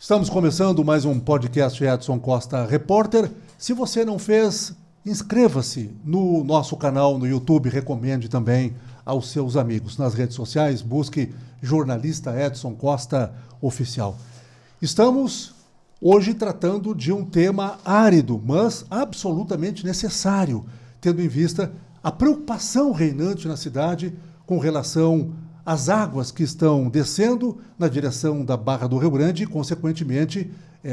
Estamos começando mais um podcast Edson Costa Repórter. Se você não fez, inscreva-se no nosso canal no YouTube, recomende também aos seus amigos. Nas redes sociais, busque jornalista Edson Costa Oficial. Estamos hoje tratando de um tema árido, mas absolutamente necessário, tendo em vista a preocupação reinante na cidade com relação às águas que estão descendo na direção da Barra do Rio Grande e, consequentemente,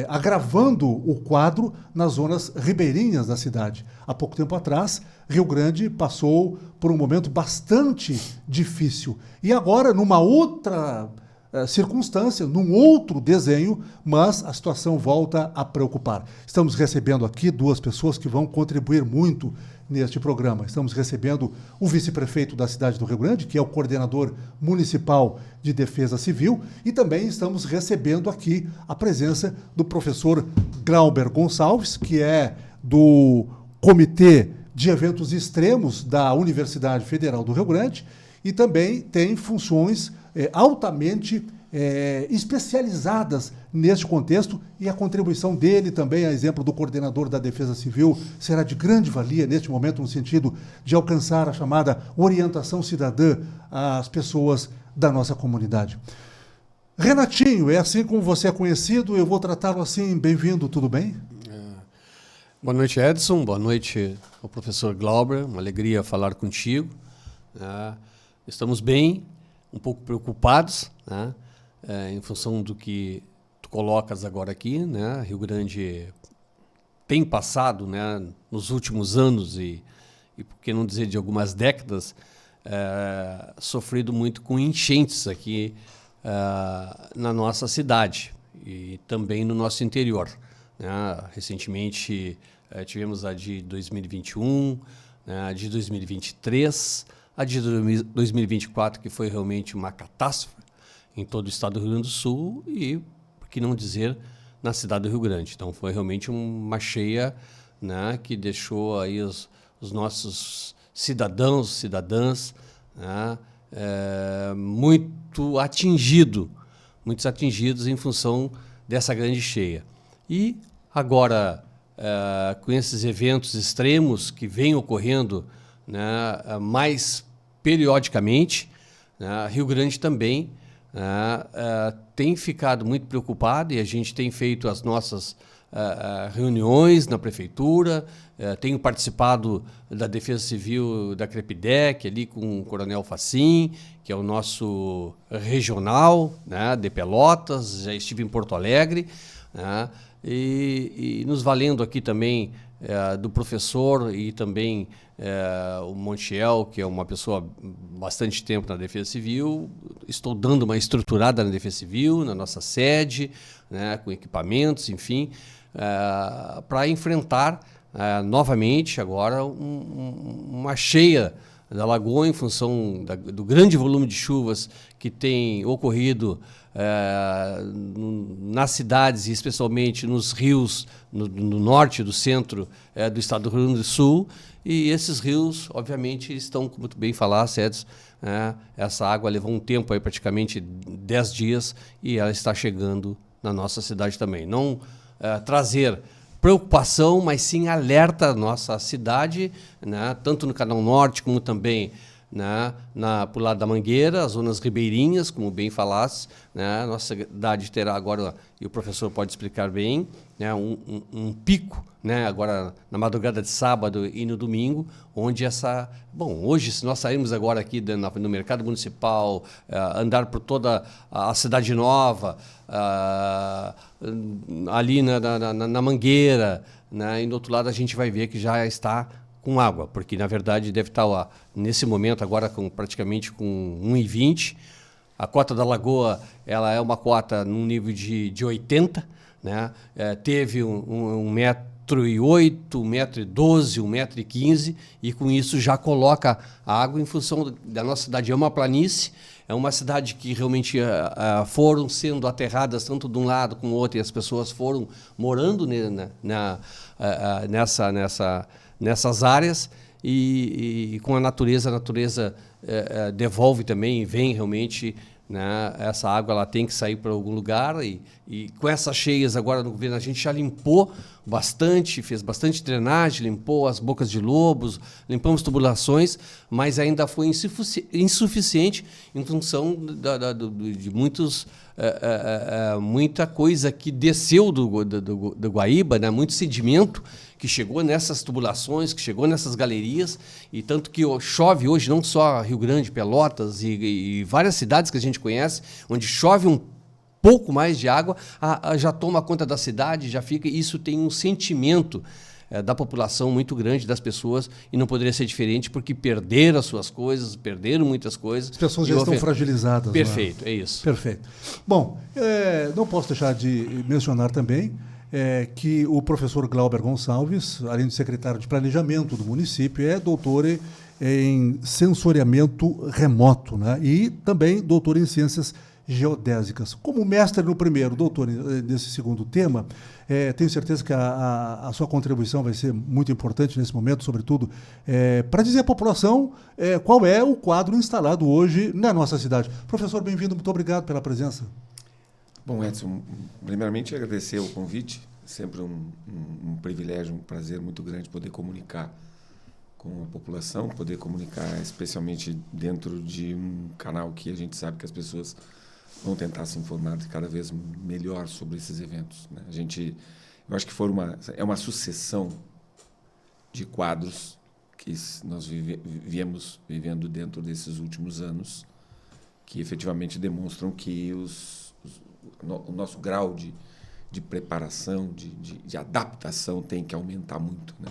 agravando o quadro nas zonas ribeirinhas da cidade. Há pouco tempo atrás, Rio Grande passou por um momento bastante difícil. E agora, numa outra circunstância, num outro desenho, mas a situação volta a preocupar. Estamos recebendo aqui duas pessoas que vão contribuir muito neste programa. Estamos recebendo o vice-prefeito da cidade do Rio Grande, que é o coordenador municipal de defesa civil, e também estamos recebendo aqui a presença do professor Glauber Gonçalves, que é do Comitê de Eventos Extremos da Universidade Federal do Rio Grande, e também tem funções altamente especializadas neste contexto, e a contribuição dele também, a exemplo do coordenador da Defesa Civil, será de grande valia neste momento, no sentido de alcançar a chamada orientação cidadã às pessoas da nossa comunidade. Renatinho, é assim como você é conhecido, eu vou tratá-lo assim. Bem-vindo, tudo bem? Boa noite, Edson, boa noite ao professor Glauber, uma alegria falar contigo. Estamos bem, um pouco preocupados, né? Em função do que tu colocas agora aqui, né? Rio Grande tem passado, né, nos últimos anos e por que não dizer de algumas décadas, sofrido muito com enchentes aqui na nossa cidade e também no nosso interior, né? Recentemente tivemos a de 2021, né, a de 2023, a de 2024, que foi realmente uma catástrofe em todo o estado do Rio Grande do Sul e, por que não dizer, na cidade do Rio Grande. Então, foi realmente uma cheia, né, que deixou aí os nossos cidadãos, cidadãs, né, muitos atingidos em função dessa grande cheia. E agora, com esses eventos extremos que vêm ocorrendo, né, mais periodicamente, né, Rio Grande também tem ficado muito preocupado e a gente tem feito as nossas reuniões na prefeitura, tenho participado da Defesa Civil da Crepidec, ali com o Coronel Facim, que é o nosso regional, né, de Pelotas, já estive em Porto Alegre, né, e nos valendo aqui também do professor e também o Montiel, que é uma pessoa bastante tempo na Defesa Civil. Estou dando uma estruturada na Defesa Civil, na nossa sede, né, com equipamentos, enfim, para enfrentar novamente agora uma cheia da lagoa em função do grande volume de chuvas que tem ocorrido nas cidades e especialmente nos rios no norte e do centro do estado do Rio Grande do Sul. E esses rios, obviamente, estão, como tu bem falaste, Edson, essa água levou um tempo, aí, praticamente 10 dias, e ela está chegando na nossa cidade também. Não trazer preocupação, mas sim alerta à nossa cidade, né, tanto no Canal Norte como também, né, por lado da Mangueira, as zonas ribeirinhas, como bem falaste, né, a nossa cidade terá agora, e o professor pode explicar bem, né, um pico, né, agora na madrugada de sábado e no domingo, onde hoje, se nós sairmos agora aqui no mercado municipal, andar por toda a cidade nova, ali na Mangueira, né, e do outro lado a gente vai ver que já está com água, porque na verdade deve estar nesse momento agora praticamente com 1,20. A cota da lagoa, ela é uma cota num nível de 80, né? Teve 1,08 m, 1,12 m, 1,15 m, e com isso já coloca a água em função da nossa cidade. É uma planície, é uma cidade que realmente foram sendo aterradas tanto de um lado como do outro, e as pessoas foram morando nessas áreas, e com a natureza devolve também, vem realmente né? Essa água ela tem que sair para algum lugar e com essas cheias agora no governo a gente já limpou bastante, fez bastante drenagem, limpou as bocas de lobos, limpamos tubulações, mas ainda foi insuficiente em função de muita coisa que desceu do Guaíba, né? Muito sedimento que chegou nessas tubulações, que chegou nessas galerias, e tanto que chove hoje não só Rio Grande, Pelotas e várias cidades que a gente conhece, onde chove um pouco mais de água, já toma conta da cidade, já fica. Isso tem um sentimento da população muito grande, das pessoas, e não poderia ser diferente, porque perderam as suas coisas, perderam muitas coisas. As pessoas já estão fragilizadas. Perfeito, é isso. Perfeito. Bom, não posso deixar de mencionar também que o professor Glauber Gonçalves, além de secretário de Planejamento do município, é doutor em sensoriamento remoto, né? E também doutor em ciências geodésicas. Como mestre no primeiro, doutor nesse segundo tema, tenho certeza que a sua contribuição vai ser muito importante nesse momento, sobretudo para dizer à população qual é o quadro instalado hoje na nossa cidade. Professor, bem-vindo, muito obrigado pela presença. Bom, Edson, primeiramente agradecer o convite, sempre um privilégio, um prazer muito grande poder comunicar com a população, poder comunicar especialmente dentro de um canal que a gente sabe que as pessoas vão tentar se informar cada vez melhor sobre esses eventos, né? Eu acho que é uma sucessão de quadros que nós viemos vivendo dentro desses últimos anos, que efetivamente demonstram que o nosso grau de preparação, de adaptação tem que aumentar muito, né?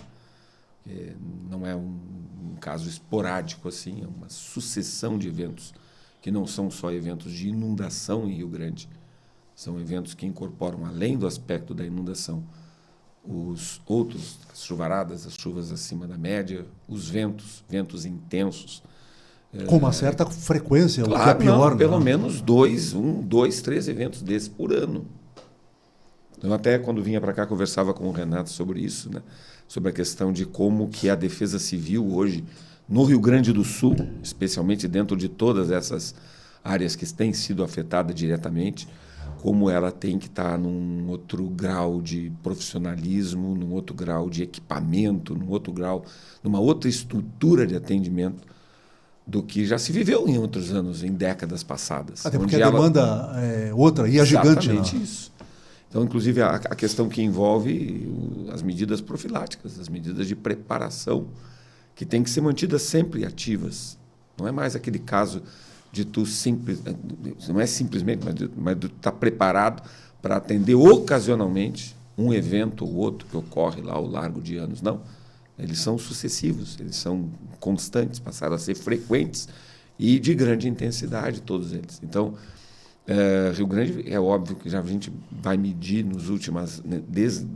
Não é um caso esporádico assim, é uma sucessão de eventos que não são só eventos de inundação em Rio Grande, são eventos que incorporam, além do aspecto da inundação, os outros, as chuvaradas, as chuvas acima da média, os ventos intensos. Com uma certa frequência, claro, o que é pior. Não, pelo menos 2, 3 eventos desses por ano. Eu até, quando vinha para cá, conversava com o Renato sobre isso, né? Sobre a questão de como que a Defesa Civil hoje, no Rio Grande do Sul, especialmente dentro de todas essas áreas que têm sido afetadas diretamente, como ela tem que estar num outro grau de profissionalismo, num outro grau de equipamento, num outro grau, numa outra estrutura de atendimento do que já se viveu em outros anos, em décadas passadas. Até porque a demanda é outra e é gigante. Exatamente isso. Então, inclusive, a questão que envolve as medidas profiláticas, as medidas de preparação, que têm que ser mantidas sempre ativas. Não é mais aquele caso de não é simplesmente, mas de estar preparado para atender ocasionalmente um evento ou outro que ocorre lá ao largo de anos. Não. Eles são sucessivos, eles são constantes, passaram a ser frequentes e de grande intensidade, todos eles. Então, Rio Grande, é óbvio que já a gente vai medir desde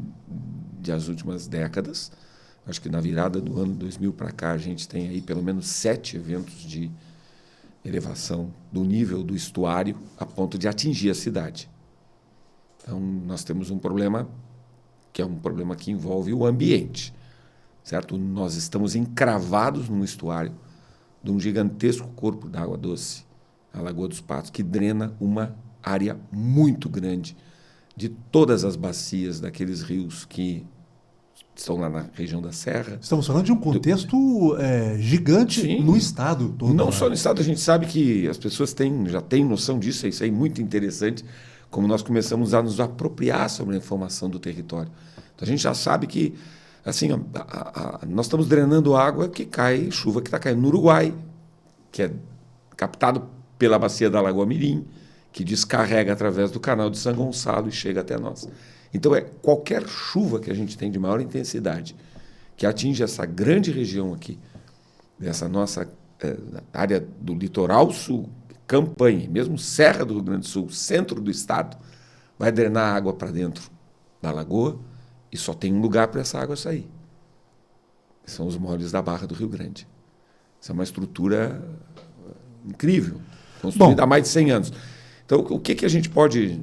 as últimas décadas. Acho que na virada do ano 2000 para cá a gente tem aí pelo menos 7 eventos de elevação do nível do estuário a ponto de atingir a cidade. Então, nós temos um problema que é um problema que envolve o ambiente, certo? Nós estamos encravados num estuário de um gigantesco corpo d'água doce, a Lagoa dos Patos, que drena uma área muito grande de todas as bacias daqueles rios que estão lá na região da Serra. Estamos falando de um contexto gigante. Sim, no estado todo. Não só no estado, a gente sabe que as pessoas já têm noção disso, isso é muito interessante, como nós começamos a nos apropriar sobre a informação do território. Então, a gente já sabe que assim, nós estamos drenando água que cai, chuva que está caindo no Uruguai, que é captado pela bacia da Lagoa Mirim, que descarrega através do canal de São Gonçalo e chega até nós. Então, qualquer chuva que a gente tem de maior intensidade, que atinge essa grande região aqui, dessa nossa área do litoral sul, Campanha, mesmo Serra do Rio Grande do Sul, centro do estado, vai drenar água para dentro da lagoa e só tem um lugar para essa água sair. São os moles da Barra do Rio Grande. Isso é uma estrutura incrível, construída há mais de 100 anos. Então, o que a gente pode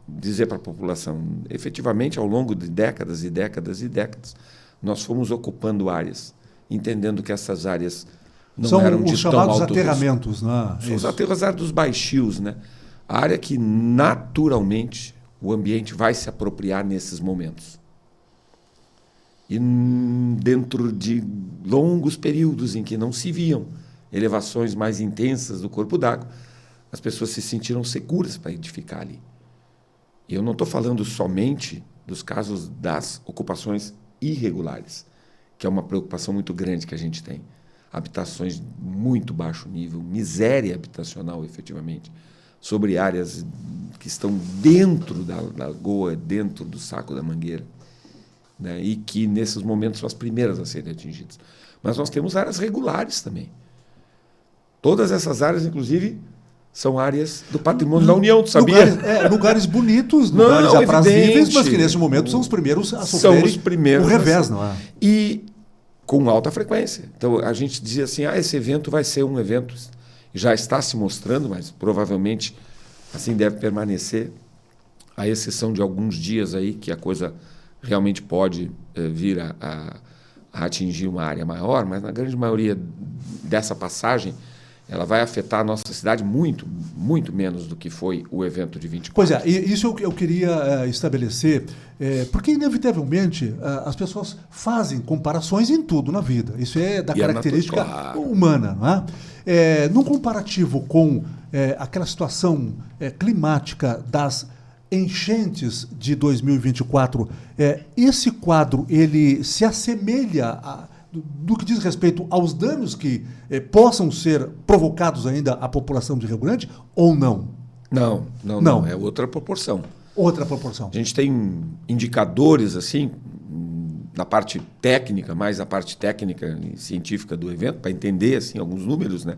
dizer para a população? Efetivamente, ao longo de décadas e décadas, nós fomos ocupando áreas, entendendo que essas áreas não eram de os tão chamados alto aterramentos, né? risco. São os aterros dos baixios, né? A área que naturalmente o ambiente vai se apropriar nesses momentos. E dentro de longos períodos em que não se viam elevações mais intensas do corpo d'água, as pessoas se sentiram seguras para edificar ali. E eu não estou falando somente dos casos das ocupações irregulares, que é uma preocupação muito grande que a gente tem. Habitações de muito baixo nível, miséria habitacional, efetivamente, sobre áreas que estão dentro da lagoa, dentro do saco da mangueira, né? E que, nesses momentos, são as primeiras a serem atingidas. Mas nós temos áreas regulares também. Todas essas áreas, inclusive, são áreas do patrimônio da União, tu sabia? Lugares bonitos, Não, lugares aprazíveis, evidente. mas que, nesse momento, são os primeiros a São sofrerem os primeiros o revés, não é? E com alta frequência. Então, a gente dizia assim, esse evento vai ser um evento, já está se mostrando, mas provavelmente assim deve permanecer, à exceção de alguns dias aí que a coisa realmente pode vir a atingir uma área maior, mas na grande maioria dessa passagem, ela vai afetar a nossa cidade muito, muito menos do que foi o evento de 24. Pois é, e isso eu queria estabelecer, porque inevitavelmente as pessoas fazem comparações em tudo na vida. Isso é da característica humana, não é? Num comparativo com aquela situação climática das enchentes de 2024, esse quadro ele se assemelha do que diz respeito aos danos que possam ser provocados ainda à população de Rio Grande ou não? Não. É outra proporção. Outra proporção. A gente tem indicadores, assim, na parte técnica, mais a parte técnica e científica do evento, para entender assim, alguns números, né?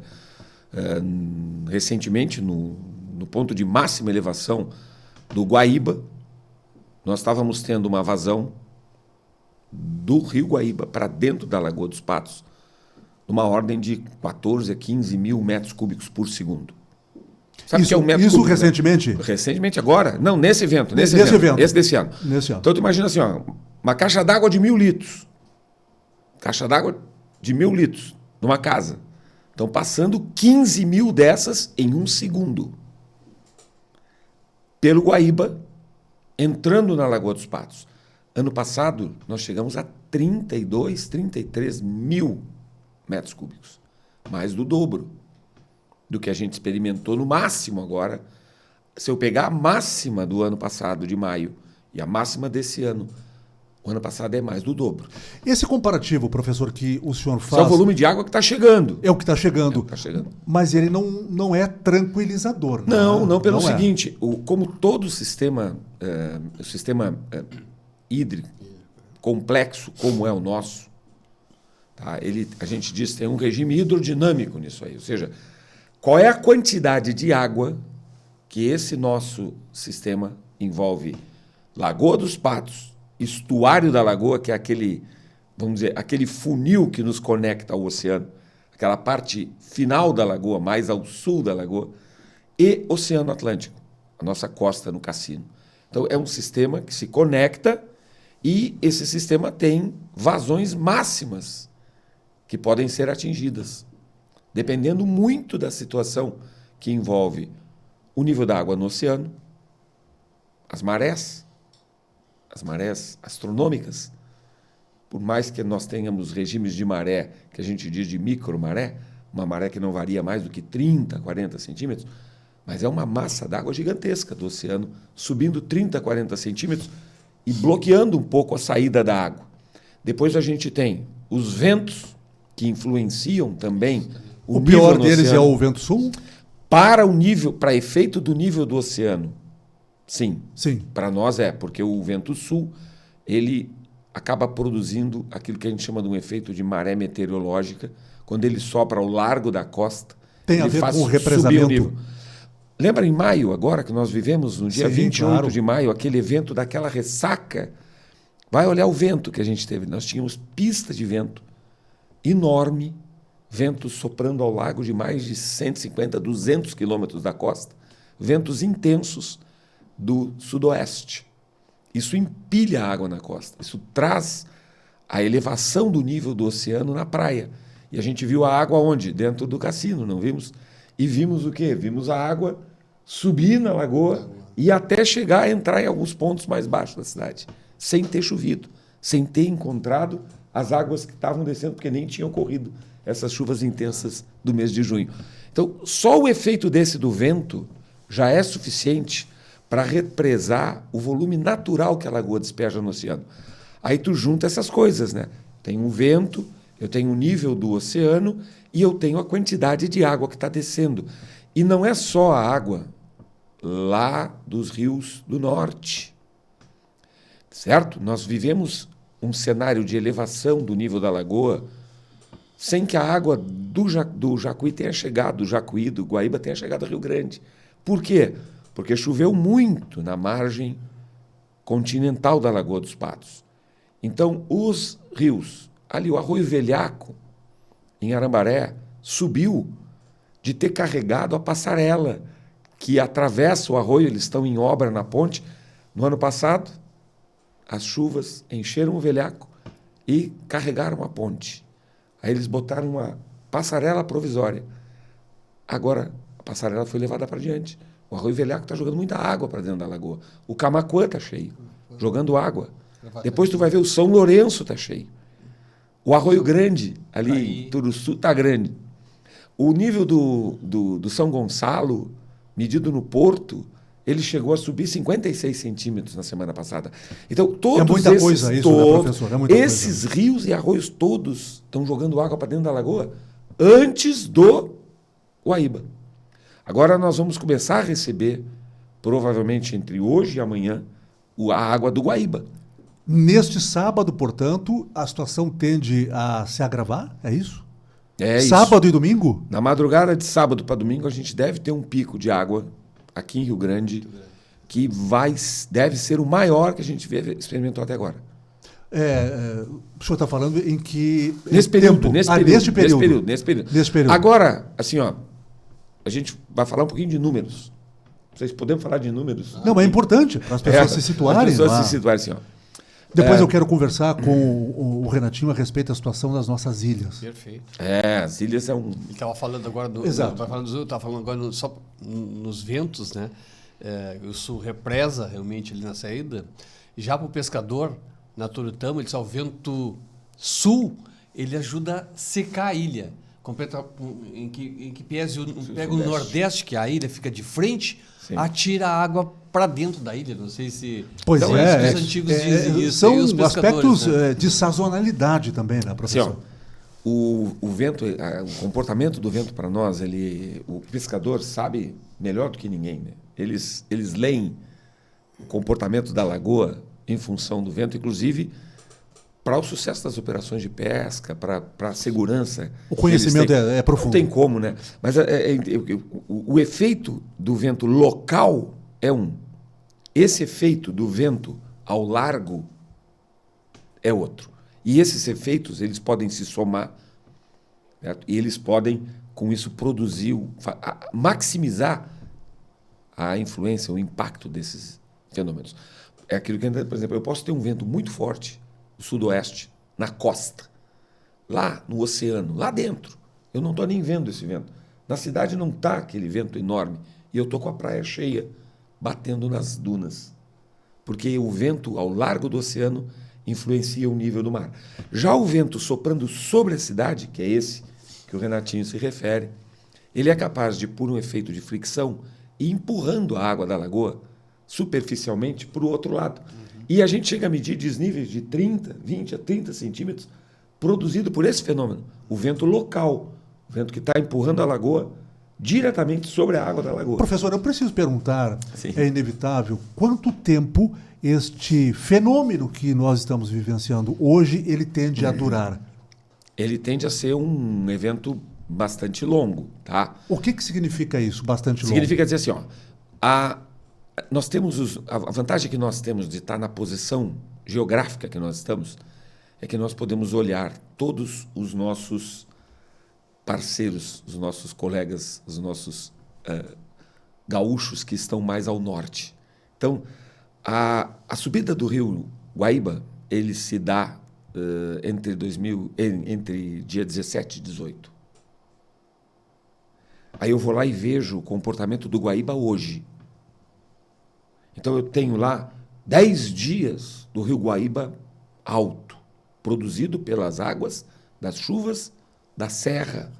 Recentemente, no ponto de máxima elevação do Guaíba, nós estávamos tendo uma vazão do rio Guaíba para dentro da Lagoa dos Patos, numa ordem de 14 a 15 mil metros cúbicos por segundo. Sabe o que é um metro isso cúbico? Recentemente? Né? Recentemente, agora? Não, nesse evento. Nesse evento. Esse desse ano. Nesse ano. Então, tu imagina assim, uma caixa d'água de 1.000 litros. Caixa d'água de 1.000 litros, numa casa. Estão passando 15 mil dessas em um segundo. Pelo Guaíba, entrando na Lagoa dos Patos. Ano passado, nós chegamos a 32, 33 mil metros cúbicos. Mais do dobro do que a gente experimentou no máximo agora. Se eu pegar a máxima do ano passado, de maio, e a máxima desse ano, o ano passado é mais do dobro. Esse comparativo, professor, que o senhor faz... Isso é o volume de água que está chegando. É o que está chegando. É o que tá chegando. Mas ele não é tranquilizador. Não, pelo não seguinte, como todo sistema, hídrico complexo como é o nosso, tá? A gente diz que tem um regime hidrodinâmico nisso aí, ou seja, qual é a quantidade de água que esse nosso sistema envolve? Lagoa dos Patos, estuário da lagoa, que é aquele, vamos dizer, aquele funil que nos conecta ao oceano, aquela parte final da lagoa, mais ao sul da lagoa, e Oceano Atlântico, a nossa costa no Cassino. Então, é um sistema que se conecta e esse sistema tem vazões máximas que podem ser atingidas, dependendo muito da situação que envolve o nível da água no oceano, as marés astronômicas. Por mais que nós tenhamos regimes de maré, que a gente diz de micromaré, uma maré que não varia mais do que 30, 40 centímetros, mas é uma massa d'água gigantesca do oceano, subindo 30, 40 centímetros e bloqueando um pouco a saída da água. Depois a gente tem os ventos, que influenciam também o nível pior no deles oceano. é o vento sul? Para efeito do nível do oceano, sim. Sim. Para nós porque o vento sul, ele acaba produzindo aquilo que a gente chama de um efeito de maré meteorológica, quando ele sopra ao largo da costa. Tem a ver com o represamento. Lembra em maio, agora que nós vivemos, no dia 28 claro. de maio, aquele evento daquela ressaca? Vai olhar o vento que a gente teve. Nós tínhamos pista de vento enorme, vento soprando ao lago de mais de 150, 200 quilômetros da costa, ventos intensos do sudoeste. Isso empilha a água na costa, isso traz a elevação do nível do oceano na praia. E a gente viu a água onde? Dentro do cassino, não vimos? E vimos o quê? Vimos a água subir na lagoa e até chegar a entrar em alguns pontos mais baixos da cidade, sem ter chovido, sem ter encontrado as águas que estavam descendo, porque nem tinham ocorrido essas chuvas intensas do mês de junho. Então, só o efeito desse do vento já é suficiente para represar o volume natural que a lagoa despeja no oceano. Aí tu junta essas coisas, né? Tem um vento, eu tenho o nível do oceano e eu tenho a quantidade de água que está descendo. E não é só a água lá dos rios do norte, certo? Nós vivemos um cenário de elevação do nível da lagoa sem que a água do Jacuí tenha chegado, do Jacuí, do Guaíba tenha chegado ao Rio Grande. Por quê? Porque choveu muito na margem continental da Lagoa dos Patos. Então, os rios, ali o Arroio Velhaco, em Arambaré, subiu de ter carregado a passarela que atravessa o arroio, eles estão em obra na ponte. No ano passado, as chuvas encheram o Velhaco e carregaram a ponte. Aí eles botaram uma passarela provisória. Agora, a passarela foi levada para diante. O Arroio Velhaco está jogando muita água para dentro da lagoa. O Camaquã está cheio, jogando água. Depois tu vai ver o São Lourenço está cheio. O Arroio Grande, ali em Turuçu, está grande. O nível do São Gonçalo, medido no Porto, ele chegou a subir 56 centímetros na semana passada. Então, todos muita esses, coisa isso, né, professor? É muita esses coisa. rios e arroios todos estão jogando água para dentro da lagoa antes do Guaíba. Agora nós vamos começar a receber, provavelmente entre hoje e amanhã, a água do Guaíba. Neste sábado, portanto, a situação tende a se agravar? É isso? É isso. Sábado e domingo? Na madrugada de sábado para domingo, a gente deve ter um pico de água aqui em Rio Grande que deve ser o maior que a gente experimentou até agora. O senhor está falando em que... Nesse período. Neste período. Agora, assim, ó, a gente vai falar um pouquinho de números. Vocês podemos falar de números? Não, mas é importante para as pessoas se situarem. As pessoas se situarem, assim, ó. Depois eu quero conversar com o Renatinho a respeito da situação das nossas ilhas. Perfeito. As ilhas é um... Ele estava falando agora Exato. Estava falando agora só nos ventos, né? O sul represa realmente ali na saída. Já para o pescador, na Toritama, ele diz, o vento sul, ele ajuda a secar a ilha. Em que pega o nordeste, que a ilha fica de frente, Sim. Atira a água para dentro da ilha. Não sei se... Pois então, é. Os antigos dizem isso. São os aspectos né? De sazonalidade também, né, professor? Assim, ó, o vento, o comportamento do vento para nós, o pescador sabe melhor do que ninguém, né? Eles leem o comportamento da lagoa em função do vento, inclusive para o sucesso das operações de pesca, para a segurança. O conhecimento é profundo. Não tem como, né? Mas o efeito do vento local é um. Esse efeito do vento ao largo é outro. E esses efeitos, eles podem se somar, certo? E eles podem, com isso, produzir, maximizar a influência, o impacto desses fenômenos. É aquilo que, por exemplo, eu posso ter um vento muito forte do sudoeste, na costa, lá no oceano, lá dentro. Eu não estou nem vendo esse vento. Na cidade não está aquele vento enorme. E eu estou com a praia cheia, batendo nas dunas. Porque o vento ao largo do oceano influencia o nível do mar. Já o vento soprando sobre a cidade, que é esse que o Renatinho se refere, ele é capaz de, por um efeito de fricção, ir empurrando a água da lagoa superficialmente para o outro lado. E a gente chega a medir desníveis de 20 a 30 centímetros produzido por esse fenômeno. O vento local, o vento que está empurrando a lagoa diretamente sobre a água da lagoa. Professor, eu preciso perguntar, Sim. É inevitável, quanto tempo este fenômeno que nós estamos vivenciando hoje, ele tende a durar? Ele tende a ser um evento bastante longo, tá? O que significa isso, bastante longo? Significa dizer assim, ó, nós temos a vantagem que nós temos de estar na posição geográfica que nós estamos é que nós podemos olhar todos os nossos parceiros, os nossos colegas, os nossos gaúchos que estão mais ao norte. Então, a subida do rio Guaíba, ele se dá entre dia 17 e 18. Aí eu vou lá e vejo o comportamento do Guaíba hoje. Então eu tenho lá 10 dias do rio Guaíba alto, produzido pelas águas das chuvas da serra.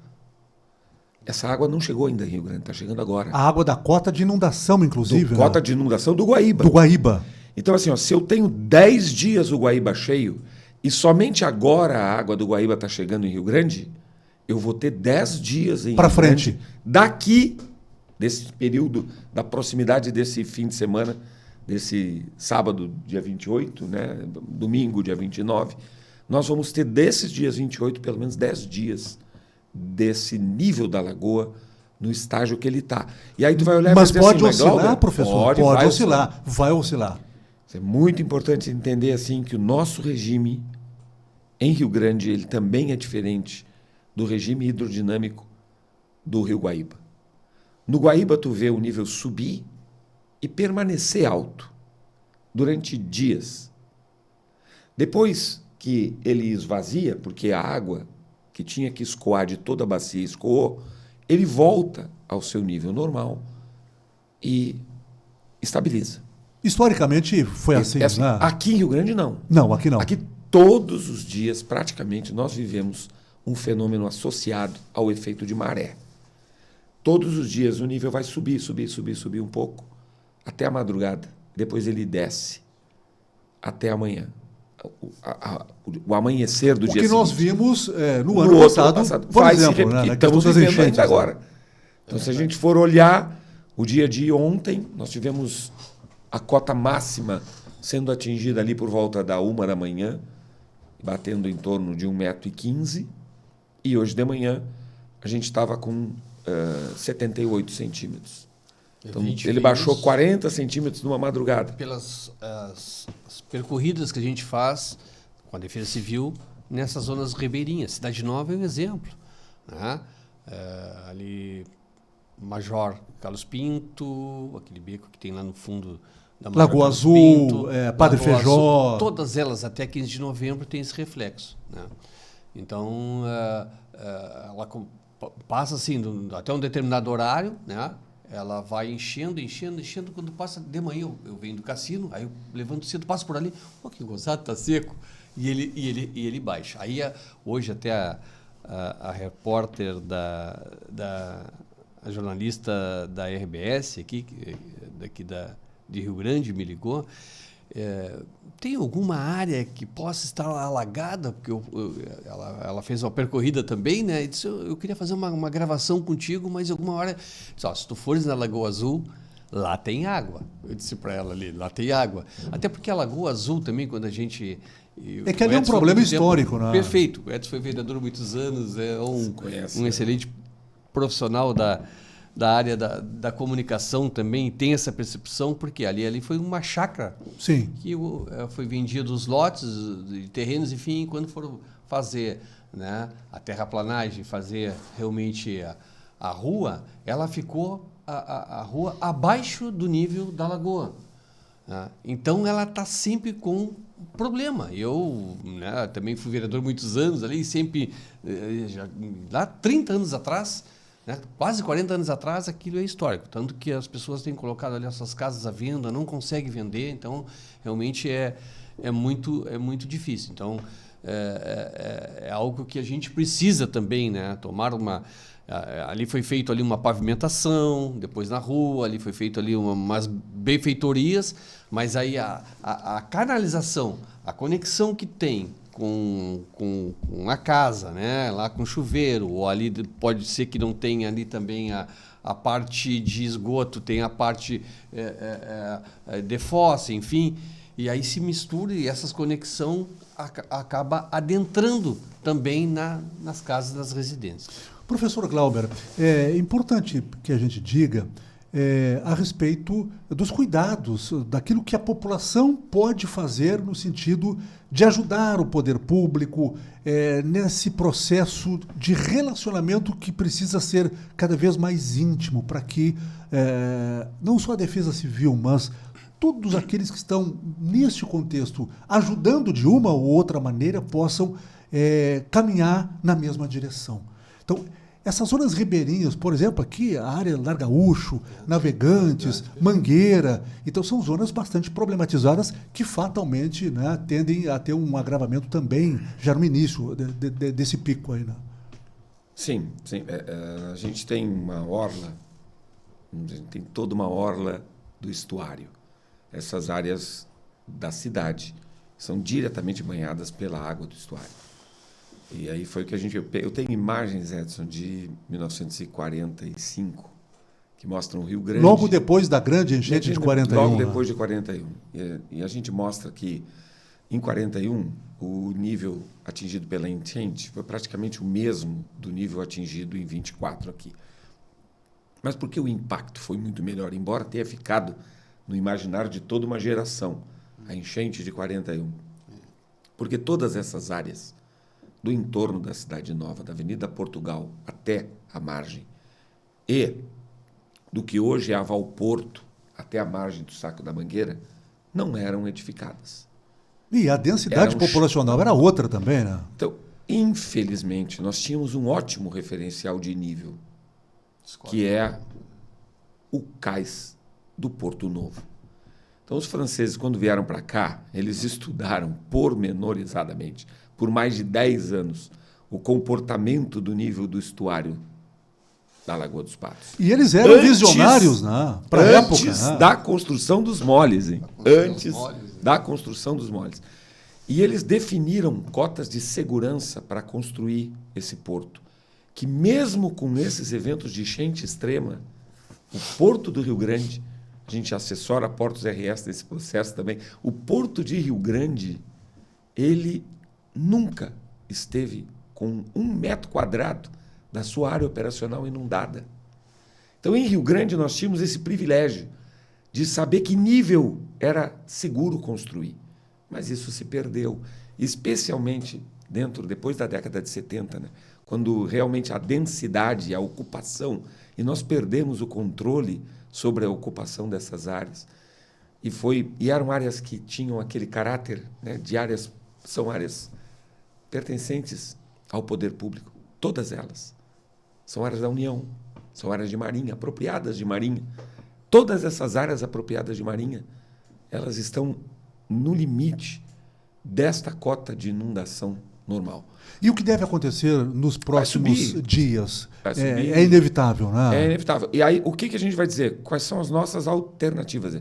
Essa água não chegou ainda em Rio Grande, está chegando agora. A água da cota de inundação, inclusive. Cota de inundação do Guaíba. Do Guaíba. Então, assim, ó, se eu tenho 10 dias o Guaíba cheio e somente agora a água do Guaíba está chegando em Rio Grande, eu vou ter 10 dias em Para Rio frente. Grande, daqui, desse período, da proximidade desse fim de semana, desse sábado, dia 28, né, domingo, dia 29, nós vamos ter desses dias 28, pelo menos 10 dias desse nível da lagoa no estágio que ele está. E aí tu vai olhar e Mas vai dizer pode assim, oscilar, Glauber? professor? Pode oscilar. Vai oscilar. É muito importante entender assim que o nosso regime em Rio Grande ele também é diferente do regime hidrodinâmico do Rio Guaíba. No Guaíba tu vê o nível subir e permanecer alto durante dias. Depois que ele esvazia, porque a água que tinha que escoar de toda a bacia escoou, ele volta ao seu nível normal e estabiliza. Historicamente foi assim, É assim, né? aqui em Rio Grande não. Não, aqui não. Aqui todos os dias, praticamente, nós vivemos um fenômeno associado ao efeito de maré. Todos os dias o nível vai subir um pouco, até a madrugada. Depois ele desce até amanhã. O amanhecer do O dia que nós seguinte. vimos no No ano outro passado, por vai se exemplo, repetir. na Estamos questão das vivendo enchentes. ainda agora. Então, se a gente for olhar o dia de ontem, nós tivemos a cota máxima sendo atingida ali por volta da 1 da manhã, batendo em torno de 1,15 m, e hoje de manhã a gente estava com 78 centímetros. Então, ele baixou 40 centímetros numa madrugada. Pelas as percorridas que a gente faz com a Defesa Civil nessas zonas ribeirinhas. Cidade Nova é um exemplo, né? Ali, Major Carlos Pinto, aquele beco que tem lá no fundo da Major Lagoa Carlos Azul, Pinto, Padre Lagoa Feijó. Azul, todas elas até 15 de novembro têm esse reflexo, né? Então, ela passa assim, até um determinado horário, né? Ela vai enchendo. Quando passa de manhã, eu venho do cassino, aí eu levanto cedo, passo por ali, que gozado, tá seco. E ele baixa. Aí, hoje, até a repórter, a jornalista da RBS, aqui, daqui de Rio Grande, me ligou. Tem alguma área que possa estar alagada? Porque ela fez uma percorrida também, né? E disse, eu queria fazer uma gravação contigo, mas alguma hora... Disse, se tu fores na Lagoa Azul, lá tem água. Eu disse para ela ali, lá tem água. Até porque a Lagoa Azul também, quando a gente... É que ali é um problema histórico, né? Perfeito. O Edson foi vereador há muitos anos, é um excelente profissional da área da comunicação também, tem essa percepção, porque ali foi uma chácara. Sim. Que foi vendido os lotes de terrenos, enfim, quando foram fazer, né, a terraplanagem, fazer realmente a rua, ela ficou a rua abaixo do nível da lagoa, né? Então ela está sempre com problema. Eu, né, também fui vereador há muitos anos ali, sempre, lá 30 anos atrás, né, quase 40 anos atrás, aquilo é histórico. Tanto que as pessoas têm colocado ali as suas casas à venda, não conseguem vender, então realmente é muito difícil. Então é algo que a gente precisa também, né, tomar uma... Ali foi feito ali uma pavimentação, depois na rua, ali foi feito ali umas benfeitorias, mas aí a canalização, a conexão que tem com a casa, né, lá com chuveiro, ou ali pode ser que não tenha ali também a parte de esgoto, tem a parte de fossa, enfim, e aí se mistura e essas conexões acaba adentrando também nas casas das residências. Professor Glauber, é importante que a gente diga a respeito dos cuidados, daquilo que a população pode fazer no sentido de ajudar o poder público nesse processo de relacionamento que precisa ser cada vez mais íntimo para que não só a Defesa Civil, mas todos aqueles que estão neste contexto, ajudando de uma ou outra maneira, possam caminhar na mesma direção. Então, essas zonas ribeirinhas, por exemplo, aqui a área Largaúcho, Navegantes, Mangueira, então são zonas bastante problematizadas que fatalmente, né, tendem a ter um agravamento também já no início desse pico aí, né? Sim, sim. A gente tem uma orla, a gente tem toda uma orla do estuário. Essas áreas da cidade são diretamente banhadas pela água do estuário. E aí foi o que a gente... Eu tenho imagens, Edson, de 1945, que mostram o Rio Grande. Logo depois da grande enchente de 41. Logo depois de 41. E a gente mostra que, em 41, o nível atingido pela enchente foi praticamente o mesmo do nível atingido em 24 aqui. Mas porque o impacto foi muito melhor, embora tenha ficado no imaginário de toda uma geração, a enchente de 41. Porque todas essas áreas do entorno da Cidade Nova, da Avenida Portugal até a margem, e do que hoje é a Valporto até a margem do Saco da Mangueira, não eram edificadas. E a densidade populacional era outra também, né? Então, infelizmente, nós tínhamos um ótimo referencial de nível, que é o cais do Porto Novo. Então, os franceses, quando vieram para cá, eles estudaram pormenorizadamente, por mais de 10 anos, o comportamento do nível do estuário da Lagoa dos Patos. E eles eram visionários, né? Para a época. Antes da construção dos moles, hein? Antes da construção dos moles. E eles definiram cotas de segurança para construir esse porto, que mesmo com esses eventos de enchente extrema, o Porto do Rio Grande, a gente assessora Portos RS nesse processo também, o Porto de Rio Grande, ele nunca esteve com 1 metro quadrado da sua área operacional inundada. Então, em Rio Grande, nós tínhamos esse privilégio de saber que nível era seguro construir. Mas isso se perdeu, especialmente depois da década de 70, né? Quando realmente a densidade, a ocupação, e nós perdemos o controle sobre a ocupação dessas áreas. E eram áreas que tinham aquele caráter, né, de áreas, são áreas pertencentes ao poder público, todas elas. São áreas da União, são áreas de marinha, apropriadas de marinha. Todas essas áreas apropriadas de marinha, elas estão no limite desta cota de inundação normal. E o que deve acontecer nos próximos dias? Subir. É inevitável, né? É inevitável. E aí, o que a gente vai dizer? Quais são as nossas alternativas?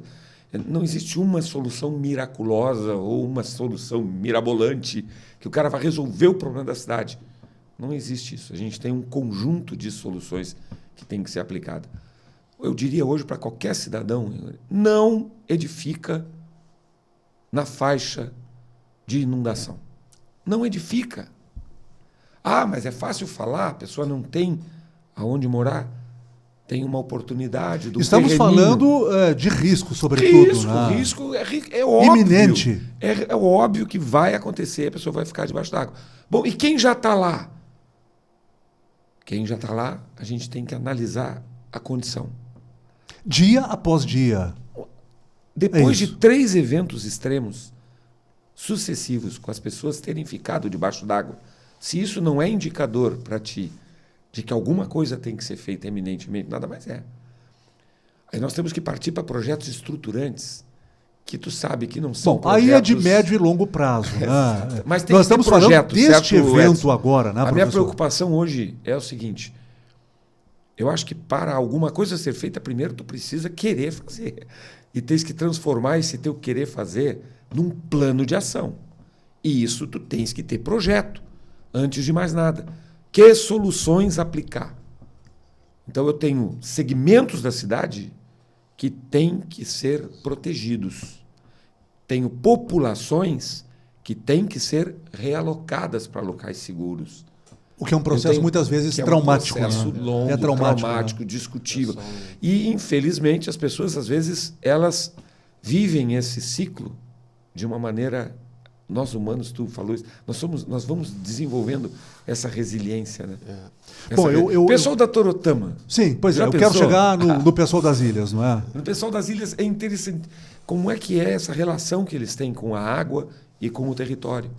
Não existe uma solução miraculosa ou uma solução mirabolante que o cara vai resolver o problema da cidade. Não existe isso. A gente tem um conjunto de soluções que tem que ser aplicada. Eu diria hoje para qualquer cidadão, não edifica na faixa de inundação. Não edifica. Ah, mas é fácil falar, a pessoa não tem aonde morar. Tem uma oportunidade do Estamos terreninho. falando de risco, sobretudo. Risco é óbvio. Iminente. É óbvio que vai acontecer, a pessoa vai ficar debaixo d'água. Bom, e quem já está lá? Quem já está lá, a gente tem que analisar a condição. Dia após dia. Depois de 3 eventos extremos sucessivos, com as pessoas terem ficado debaixo d'água, se isso não é indicador para ti de que alguma coisa tem que ser feita eminentemente, nada mais é. Aí nós temos que partir para projetos estruturantes, que tu sabe que não são projetos... Aí é de médio e longo prazo. Né? Mas tem nós que ter estamos falando projeto, deste certo, evento Edson? agora, né, A professor? minha preocupação hoje é o seguinte: eu acho que para alguma coisa ser feita, primeiro tu precisa querer fazer. E tens que transformar esse teu querer fazer num plano de ação. E isso tu tens que ter projeto, antes de mais nada. Que soluções aplicar? Então eu tenho segmentos da cidade que têm que ser protegidos. Tenho populações que têm que ser realocadas para locais seguros. O que é um processo muitas vezes traumático. É um processo longo, traumático, discutível. E, infelizmente, as pessoas, às vezes, elas vivem esse ciclo de uma maneira nós humanos, tu falou isso, nós vamos desenvolvendo essa resiliência, né? Bom, pessoal da Torotama. Sim, pois é, eu pensou? quero chegar no pessoal das ilhas, não é? No pessoal das ilhas é interessante. Como é que é essa relação que eles têm com a água e com o território?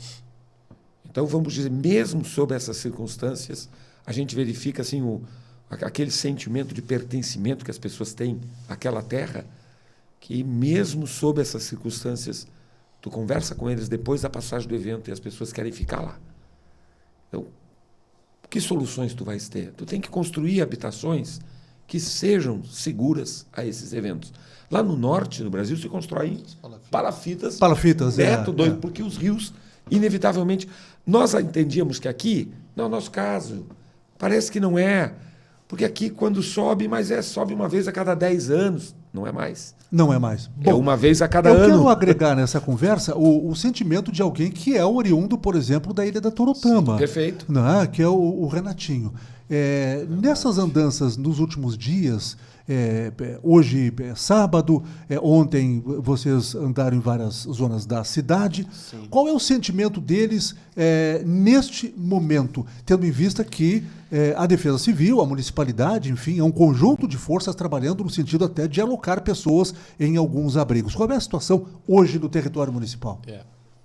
Então, vamos dizer, mesmo sob essas circunstâncias, a gente verifica assim, aquele sentimento de pertencimento que as pessoas têm àquela terra, que mesmo sob essas circunstâncias, tu conversa com eles depois da passagem do evento e as pessoas querem ficar lá. Então, que soluções tu vais ter? Tu tem que construir habitações que sejam seguras a esses eventos. Lá no norte do Brasil se constroem palafitas. Palafitas, doido, porque os rios, inevitavelmente... Nós entendíamos que aqui, no nosso caso, parece que não é. Porque aqui, quando sobe, sobe uma vez a cada 10 anos. Não é mais. Não é mais. Bom, é uma vez a cada ano. Eu quero agregar nessa conversa o sentimento de alguém que é oriundo, por exemplo, da Ilha da Torotama. Sim, perfeito. Né? Que é o Renatinho. Nessas andanças nos últimos dias, hoje é sábado, ontem vocês andaram em várias zonas da cidade. Sim. Qual é o sentimento deles neste momento, tendo em vista que a Defesa Civil, a municipalidade, enfim, é um conjunto de forças trabalhando no sentido até de alocar pessoas em alguns abrigos. Qual é a situação hoje no território municipal?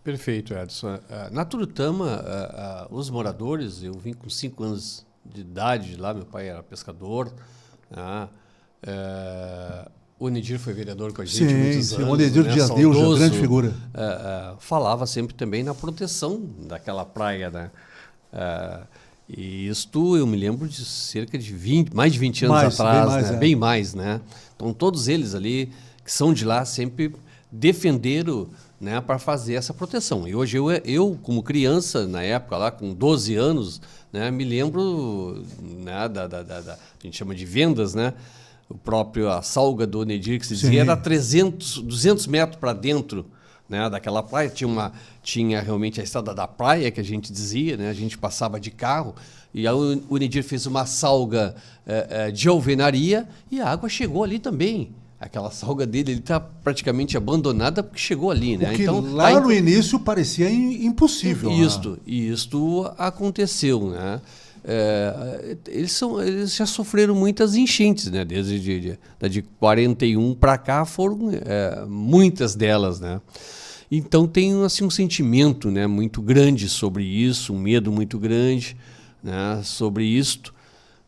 Perfeito, Edson. Na Turutama, os moradores, eu vim com 5 anos de idade lá, meu pai era pescador, o Nedir foi vereador com a gente muitos anos. O Nedir Dias Deus, grande figura. Falava sempre também na proteção daquela praia, né? E isto eu me lembro de cerca de mais de 20 anos atrás, bem mais, né? Então todos eles ali que são de lá sempre defenderam, né, para fazer essa proteção. E hoje eu como criança, na época lá, com 12 anos, né, me lembro, né, a gente chama de vendas, né? A salga do Nedir, que se dizia, era 200 metros para dentro, né, daquela praia. Tinha realmente a estrada da praia, que a gente dizia, né, a gente passava de carro, e aí o Nedir fez uma salga de alvenaria e a água chegou ali também. Aquela salga dele está praticamente abandonada porque chegou ali, né? O que então, lá no início parecia impossível. Isto aconteceu, né? Eles já sofreram muitas enchentes, né? Desde de 41 para cá foram muitas delas, né? Então tem assim um sentimento, né, muito grande sobre isso, um medo muito grande, né, sobre isto.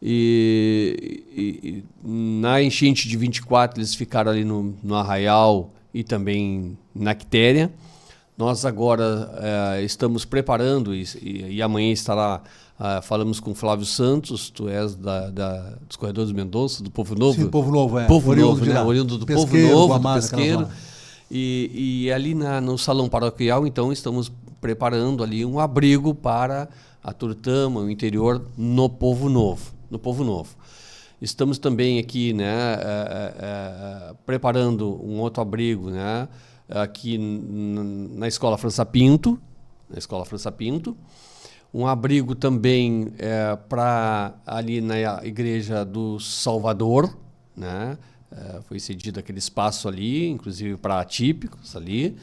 E na enchente de 24 eles ficaram ali no Arraial e também na Quitéria. Nós agora estamos preparando e amanhã estará, falamos com o Flávio Santos, tu és dos Corredores Mendonça, do Povo Novo. Sim, Povo Novo, Povo Novo, né? Oriundo do Povo Novo, do pesqueiro. E ali no Salão Paroquial, então, estamos preparando ali um abrigo para a Turutama, o interior, no Povo Novo. Estamos também aqui, né, preparando um outro abrigo, né, aqui na Escola França Pinto, um abrigo também para ali na Igreja do Salvador, né, foi cedido aquele espaço ali, inclusive para atípicos ali.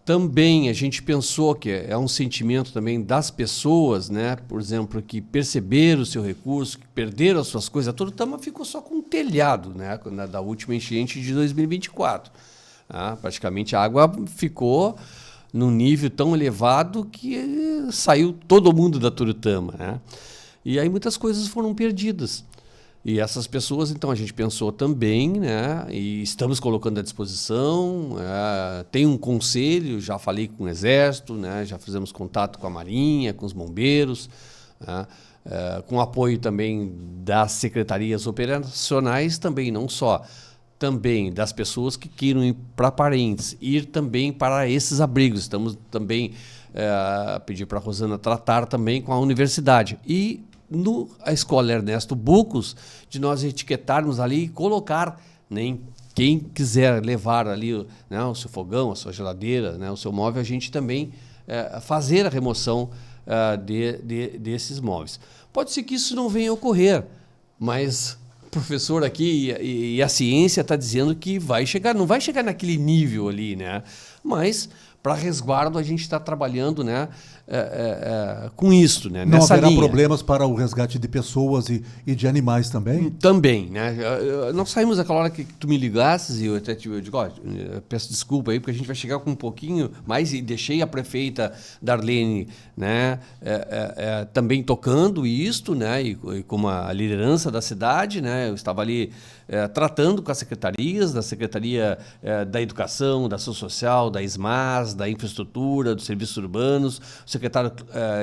Também a gente pensou que é um sentimento também das pessoas, né? Por exemplo, que perceberam o seu recurso, que perderam as suas coisas. A Turutama ficou só com um telhado, né? Da última enchente de 2024. Praticamente a água ficou num nível tão elevado que saiu todo mundo da Turutama, né? E aí muitas coisas foram perdidas. E essas pessoas, então, a gente pensou também, né, e estamos colocando à disposição, tem um conselho, já falei com o Exército, né, já fizemos contato com a Marinha, com os bombeiros, né, com apoio também das secretarias operacionais, também não só, também das pessoas que queiram ir para parentes, ir também para esses abrigos. Estamos também a pedir para a Rosana tratar também com a universidade. E a Escola Ernesto Bucos, de nós etiquetarmos ali e colocar, né, quem quiser levar ali, né, o seu fogão, a sua geladeira, né, o seu móvel, a gente também fazer a remoção desses móveis. Pode ser que isso não venha a ocorrer, mas o professor aqui e a ciência está dizendo que vai chegar, não vai chegar naquele nível ali, né? Mas para resguardo, a gente está trabalhando, né, com isso, né, Não nessa haverá linha. problemas para o resgate de pessoas e de animais também? Também, né? Nós saímos daquela hora que tu me ligasses e eu até eu digo, ó, peço desculpa aí, porque a gente vai chegar com um pouquinho mais e deixei a prefeita Darlene, né, também tocando isto, né, e como a liderança da cidade, né, eu estava ali tratando com as secretarias, da Secretaria da Educação, da Ação Social, da SMAS, da Infraestrutura, dos Serviços Urbanos, o secretário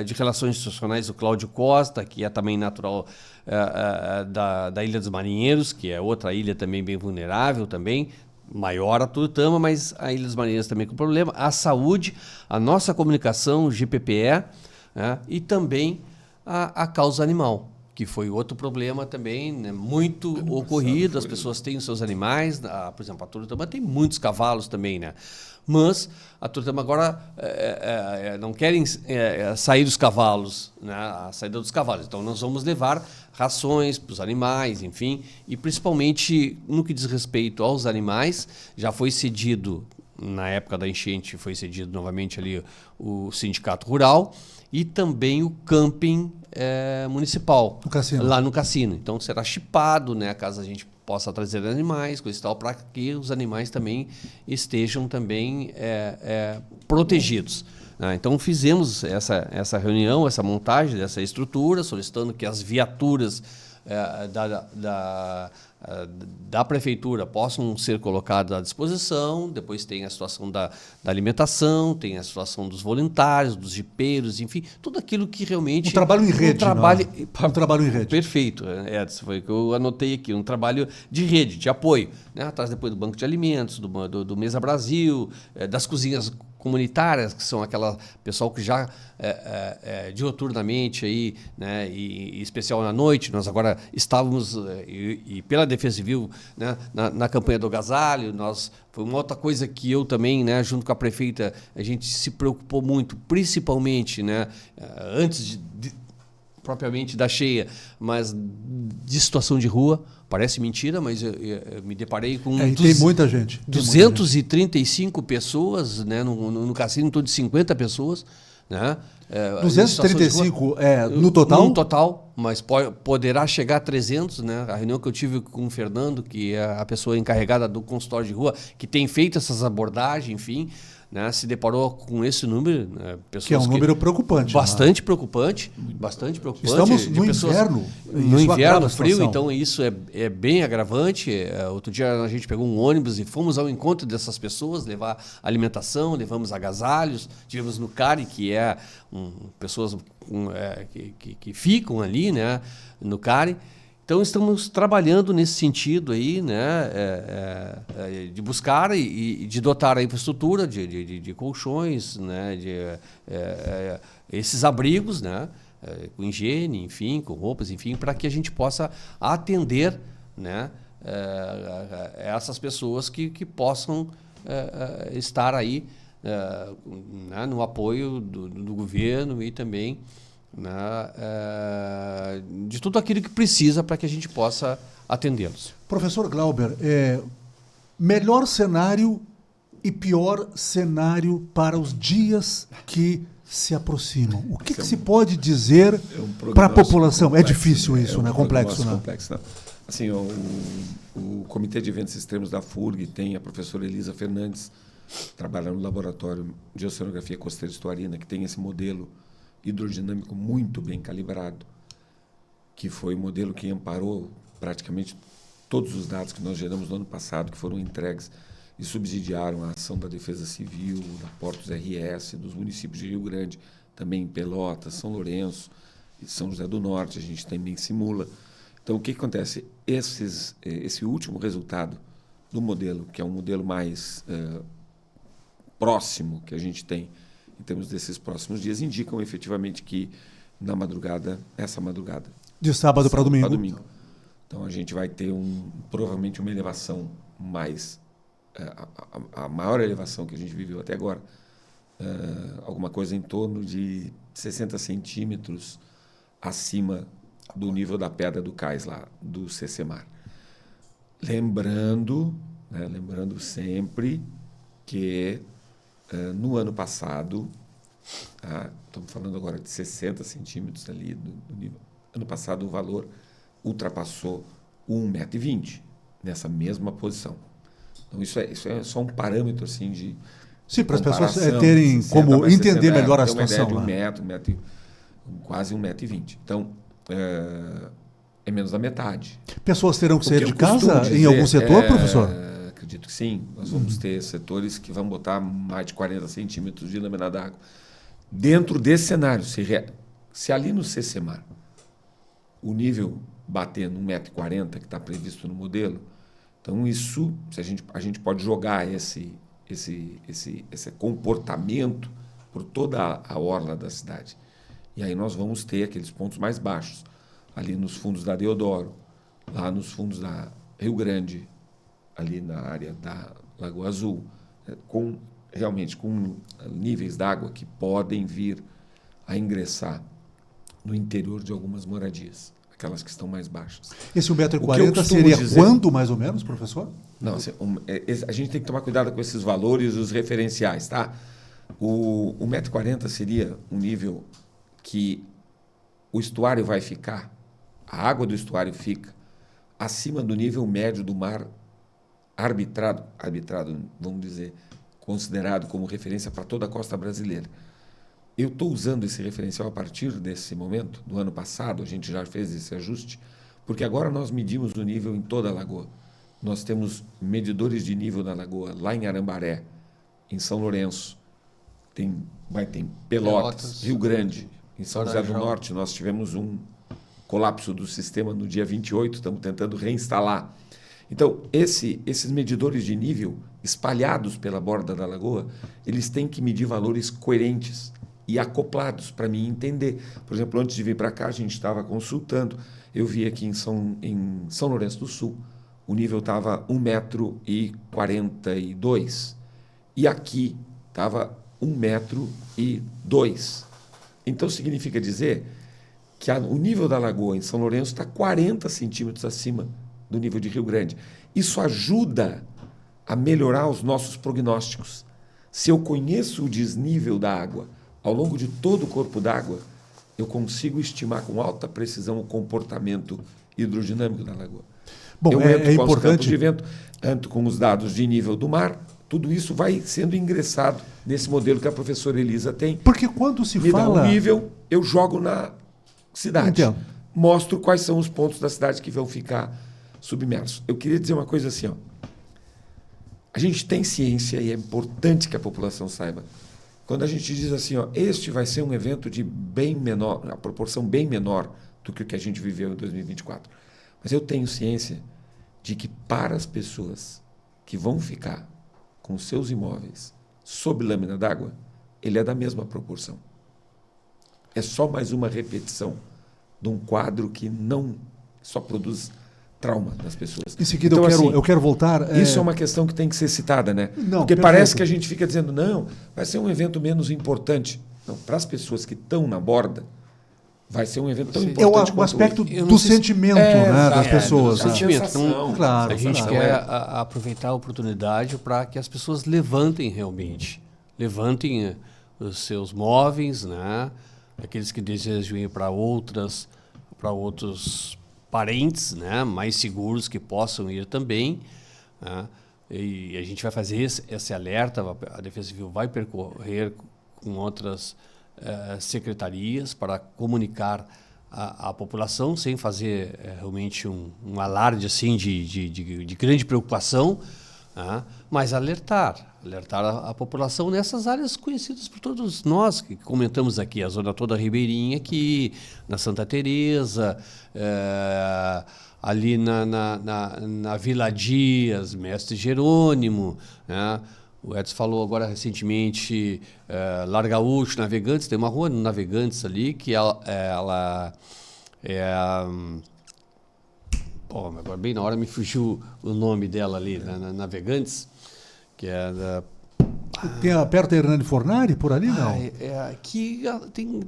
de Relações Institucionais, o Cláudio Costa, que é também natural da Ilha dos Marinheiros, que é outra ilha também bem vulnerável também, maior a Turutama, mas a Ilha dos Marinheiros também com problema, a saúde, a nossa comunicação, o GPPE, né, e também a causa animal, que foi outro problema também, né, muito ocorrido. As pessoas têm os seus animais, por exemplo, a Turutama tem muitos cavalos também, né? Mas a Turutama agora não querem sair dos cavalos, né? A saída dos cavalos. Então nós vamos levar rações para os animais, enfim, e principalmente no que diz respeito aos animais, já foi cedido, na época da enchente, foi cedido novamente ali o Sindicato Rural e também o camping municipal, lá no cassino. Então será chipado, né, caso a gente possa trazer animais, coisa e tal, para que os animais também estejam também protegidos. Então fizemos essa reunião, essa montagem dessa estrutura, solicitando que as viaturas da prefeitura possam ser colocadas à disposição. Depois tem a situação da alimentação, tem a situação dos voluntários, dos jipeiros, enfim, tudo aquilo que realmente... Um trabalho em rede. Um trabalho em rede. Perfeito, Edson, foi o que eu anotei aqui, um trabalho de rede, de apoio, né? Atrás depois do Banco de Alimentos, do Mesa Brasil, das cozinhas comunitárias, que são aquela pessoal que já diuturnamente aí, né, e especial na noite. Nós agora estávamos e pela Defesa Civil, né, na campanha do agasalho. Foi uma outra coisa que eu também, né, junto com a prefeita, a gente se preocupou muito, principalmente, né, antes propriamente da cheia, mas de situação de rua. Parece mentira, mas eu me deparei com... tem muita gente. 235 pessoas, né, no cassino, em torno de 50 pessoas. Né, 235 no total? No total, mas poderá chegar a 300. Né? A reunião que eu tive com o Fernando, que é a pessoa encarregada do consultório de rua, que tem feito essas abordagens, enfim... Né, se deparou com esse número, né, pessoas que é um número preocupante. Bastante preocupante, bastante preocupante. Estamos no inverno. No inverno, frio, então isso é bem agravante. Outro dia a gente pegou um ônibus e fomos ao encontro dessas pessoas, levar alimentação, levamos agasalhos, tivemos no CARI, que é pessoas que ficam ali, né, no CARI. Então, estamos trabalhando nesse sentido aí, né, de buscar e de dotar a infraestrutura de colchões, né, esses abrigos, né, com higiene, enfim, com roupas, enfim, para que a gente possa atender, né, essas pessoas que possam estar aí né, no apoio do governo e também de tudo aquilo que precisa para que a gente possa atendê-los. Professor Glauber, melhor cenário e pior cenário para os dias que se aproximam. O que se pode dizer para a população? Complexo, é difícil isso, né? Complexo, né? Complexo, não. Assim, o Comitê de Eventos Extremos da FURG tem a professora Elisa Fernandes, trabalha no laboratório de oceanografia costeira estuarina, que tem esse modelo hidrodinâmico muito bem calibrado, que foi o modelo que amparou praticamente todos os dados que nós geramos no ano passado, que foram entregues e subsidiaram a ação da Defesa Civil, da Portos RS, dos municípios de Rio Grande, também em Pelotas, São Lourenço e São José do Norte, a gente também simula. Então, o que acontece? Esse último resultado do modelo, que é um modelo mais próximo que a gente tem, em termos desses próximos dias, indicam efetivamente que essa madrugada... De sábado para domingo. Então, a gente vai ter provavelmente uma elevação mais... a maior elevação que a gente viveu até agora, alguma coisa em torno de 60 centímetros acima do nível da pedra do cais lá, do CCMAR. Lembrando sempre que no ano passado, estamos falando agora de 60 centímetros ali do nível. Ano passado o valor ultrapassou 1,20 m nessa mesma posição. Então isso é só um parâmetro assim de sim, para as pessoas comparação, terem 60 como mais entender 60, melhor a tem uma ideia situação. de quase 1,20 m. Então, é menos da metade. Pessoas terão que O sair que de eu costumo casa em dizer algum setor, professor? Acredito que sim. Nós vamos ter setores que vão botar mais de 40 centímetros de lâmina d'água. Dentro desse cenário, se ali no CCMAR o nível bater no 1,40 m, que está previsto no modelo, então isso, se a gente pode jogar esse comportamento por toda a orla da cidade. E aí nós vamos ter aqueles pontos mais baixos, ali nos fundos da Deodoro, lá nos fundos da Rio Grande, ali na área da Lagoa Azul, realmente com níveis d'água que podem vir a ingressar no interior de algumas moradias, aquelas que estão mais baixas. Esse 1,40 m seria quando, mais ou menos, professor? Não, a gente tem que tomar cuidado com esses valores e os referenciais, tá? O 1,40 m seria um nível que o estuário vai ficar, a água do estuário fica acima do nível médio do mar arbitrado, vamos dizer, considerado como referência para toda a costa brasileira. Eu estou usando esse referencial a partir desse momento, do ano passado, a gente já fez esse ajuste, porque agora nós medimos o nível em toda a lagoa. Nós temos medidores de nível na lagoa, lá em Arambaré, em São Lourenço, tem Pelotas, Rio Grande, em São José do Norte, nós tivemos um colapso do sistema no dia 28, estamos tentando reinstalar. Então, esses medidores de nível espalhados pela borda da lagoa, eles têm que medir valores coerentes e acoplados para mim entender. Por exemplo, antes de vir para cá, a gente estava consultando, eu vi aqui em São Lourenço do Sul, o nível estava 1,42 m e aqui estava 1,02 m. Então, significa dizer que o nível da lagoa em São Lourenço está 40 centímetros acima do nível de Rio Grande. Isso ajuda a melhorar os nossos prognósticos. Se eu conheço o desnível da água ao longo de todo o corpo d'água, eu consigo estimar com alta precisão o comportamento hidrodinâmico da lagoa. Bom, eu entro com importante. os campos de vento, entro com os dados de nível do mar, tudo isso vai sendo ingressado nesse modelo que a professora Elisa tem. Porque quando se Me dá fala... um nível, eu jogo na cidade. Entendo. Mostro quais são os pontos da cidade que vão ficar submersos. Eu queria dizer uma coisa assim, ó. A gente tem ciência e é importante que a população saiba. Quando a gente diz assim, ó, este vai ser um evento de bem menor, a proporção bem menor do que o que a gente viveu em 2024. Mas eu tenho ciência de que para as pessoas que vão ficar com seus imóveis sob lâmina d'água, ele é da mesma proporção. É só mais uma repetição de um quadro que não só produz trauma nas pessoas. Em seguida, então, eu quero voltar... Isso é uma questão que tem que ser citada, né? Não, porque perfeito. parece que a gente fica dizendo, não, vai ser um evento menos importante. Não, para as pessoas que estão na borda, vai ser um evento tão importante o aspecto outro. do sentimento das pessoas. Do sentimento. Então, claro, a gente claro. quer aproveitar a oportunidade para que as pessoas levantem realmente. Levantem os seus móveis, né? Aqueles que desejam ir para outros parentes, né? Mais seguros que possam ir também. Né? E a gente vai fazer esse alerta, a Defesa Civil vai percorrer com outras secretarias para comunicar à população, sem fazer realmente um alarde assim, de grande preocupação, mas alertar a população nessas áreas conhecidas por todos nós, que comentamos aqui, a zona toda ribeirinha aqui, na Santa Teresa, ali na Vila Dias, Mestre Jerônimo, né? O Edson falou agora recentemente, Lar Gaúcho, Navegantes, tem uma rua no Navegantes ali, que ela agora bem na hora me fugiu o nome dela ali, na Navegantes, que é da... Tem perto da Hernani Fornari, por ali, não? Que tem,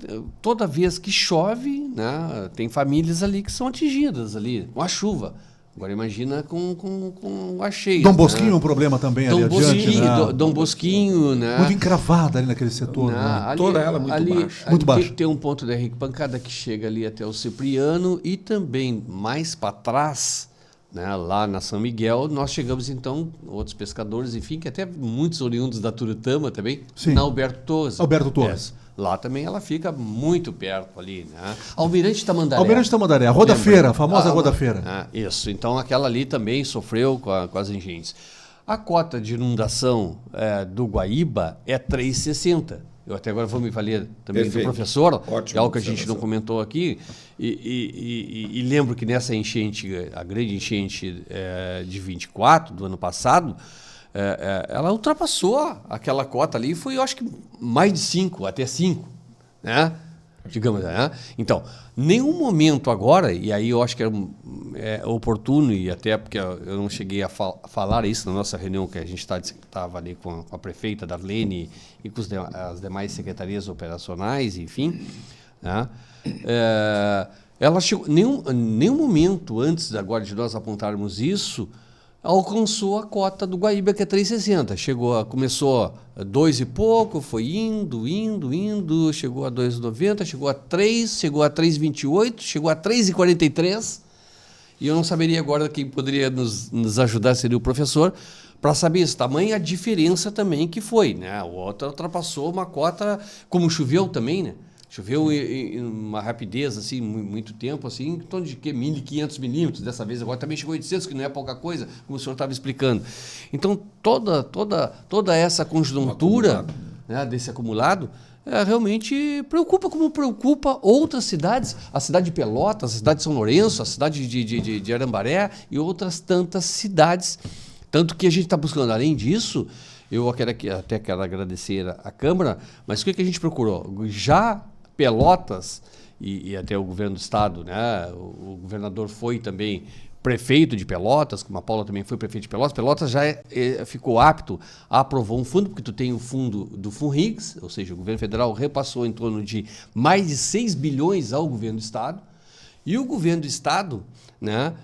toda vez que chove, né, tem famílias ali que são atingidas ali, com a chuva. Agora imagina com a cheia. Dom Bosquinho, um problema também ali adiante, né? Dom Bosquinho, né? Muito encravada ali naquele setor. Né? Toda ela muito baixa. Muito baixa. Tem um ponto da arquibancada que chega ali até o Cipriano e também mais para trás, né, lá na São Miguel, nós chegamos então, outros pescadores, enfim, que até muitos oriundos da Turutama também, Sim. na Alberto Torres. Alberto Torres. Lá também ela fica muito perto ali, né? Almirante Tamandaré. Almirante Tamandaré, a Roda-Feira, a famosa Roda-Feira. Isso, então aquela ali também sofreu com as enchentes. A cota de inundação do Guaíba é 3,60. Eu até agora vou me valer também do professor, que é algo que a gente não comentou aqui, e lembro que nessa enchente, a grande enchente de 24, do ano passado, ela ultrapassou aquela cota ali, foi, eu acho que mais de 5, até 5, né? Digamos, né? Então, nenhum momento agora, e aí eu acho que é oportuno, e até porque eu não cheguei a falar isso na nossa reunião, que a gente estava ali com a prefeita Darlene e com as demais secretarias operacionais, enfim, né? Ela chegou, nenhum momento antes agora de nós apontarmos isso, alcançou a cota do Guaíba, que é 3,60. Começou a 2 e pouco, foi indo, chegou a 2,90, chegou a 3, chegou a 3,28, chegou a 3,43. E eu não saberia agora quem poderia nos ajudar, seria o professor, para saber isso. Tamanha a diferença também que foi, né? O outro ultrapassou uma cota, como choveu também, né? Choveu em uma rapidez, assim, muito tempo, assim, em torno de 1.500 milímetros. Dessa vez agora também chegou a 800, que não é pouca coisa, como o senhor estava explicando. Então, toda essa conjuntura, né, desse acumulado realmente preocupa, como preocupa outras cidades. A cidade de Pelotas, a cidade de São Lourenço, a cidade de Arambaré e outras tantas cidades. Tanto que a gente está buscando, além disso, eu até quero agradecer a Câmara, mas o que a gente procurou? Já Pelotas e até o governo do estado, né? O governador foi também prefeito de Pelotas, como a Paula também foi prefeito de Pelotas. Pelotas já ficou apto, aprovou um fundo, porque tu tem o fundo do FUNRIGS, ou seja, o governo federal repassou em torno de mais de 6 bilhões ao governo do estado, e o governo do estado, né,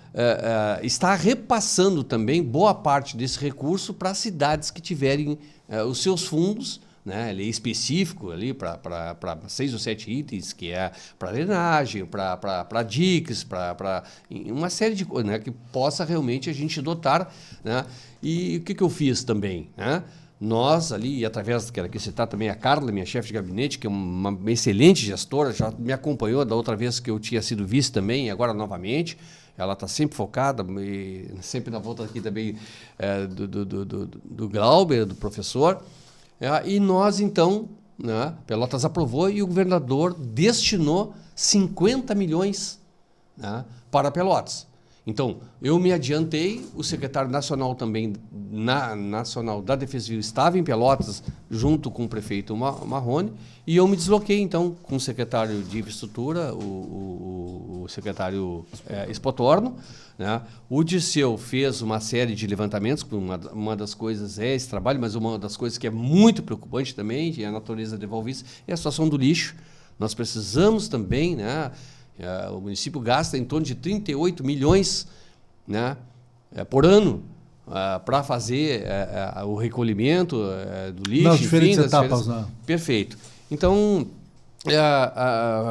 está repassando também boa parte desse recurso para cidades que tiverem os seus fundos, né, ele é específico ali para 6 ou 7 itens, que é para drenagem, para diques, para uma série de coisas, né, que possa realmente a gente dotar, né? E o que eu fiz também, né? Nós ali, e através, quero aqui citar também a Carla, minha chefe de gabinete, que é uma excelente gestora, já me acompanhou da outra vez que eu tinha sido vice também, e agora novamente. Ela está sempre focada, e sempre na volta aqui também do Glauber, do professor. E nós, então, né, Pelotas aprovou e o governador destinou 50 milhões, né, para Pelotas. Então, eu me adiantei, o secretário nacional também, nacional da Defesa Civil, estava em Pelotas, junto com o prefeito Marrone, e eu me desloquei, então, com o secretário de Infraestrutura, o secretário Espotorno, né? O Dirceu fez uma série de levantamentos, uma das coisas é esse trabalho, mas uma das coisas que é muito preocupante também, e a natureza devolve isso, é a situação do lixo. Nós precisamos também, né? O município gasta em torno de 38 milhões, né, por ano para fazer o recolhimento do lixo. Nas diferentes etapas, diferentes... né? Perfeito. Então,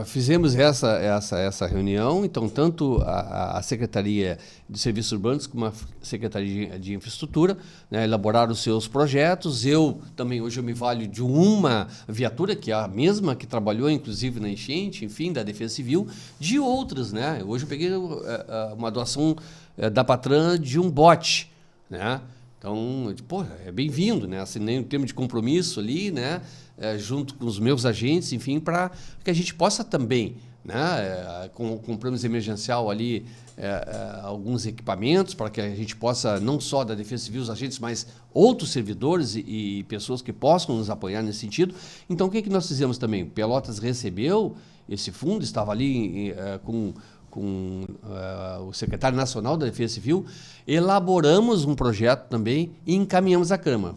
fizemos essa reunião, então tanto a Secretaria de Serviços Urbanos como a Secretaria de Infraestrutura, né, elaboraram os seus projetos. Eu também hoje eu me valho de uma viatura, que é a mesma que trabalhou inclusive na enchente, enfim, da Defesa Civil, de outras, né? Hoje eu peguei uma doação da Patran de um bote, né? Então, pô, é bem-vindo, né? Assinei um termo de compromisso ali, né? Junto com os meus agentes, enfim, para que a gente possa também, né? Compramos emergencial ali alguns equipamentos para que a gente possa, não só da Defesa Civil, os agentes, mas outros servidores e pessoas que possam nos apoiar nesse sentido. Então, o que nós fizemos também? Pelotas recebeu esse fundo, estava ali com o secretário nacional da Defesa Civil, elaboramos um projeto também e encaminhamos à Câmara.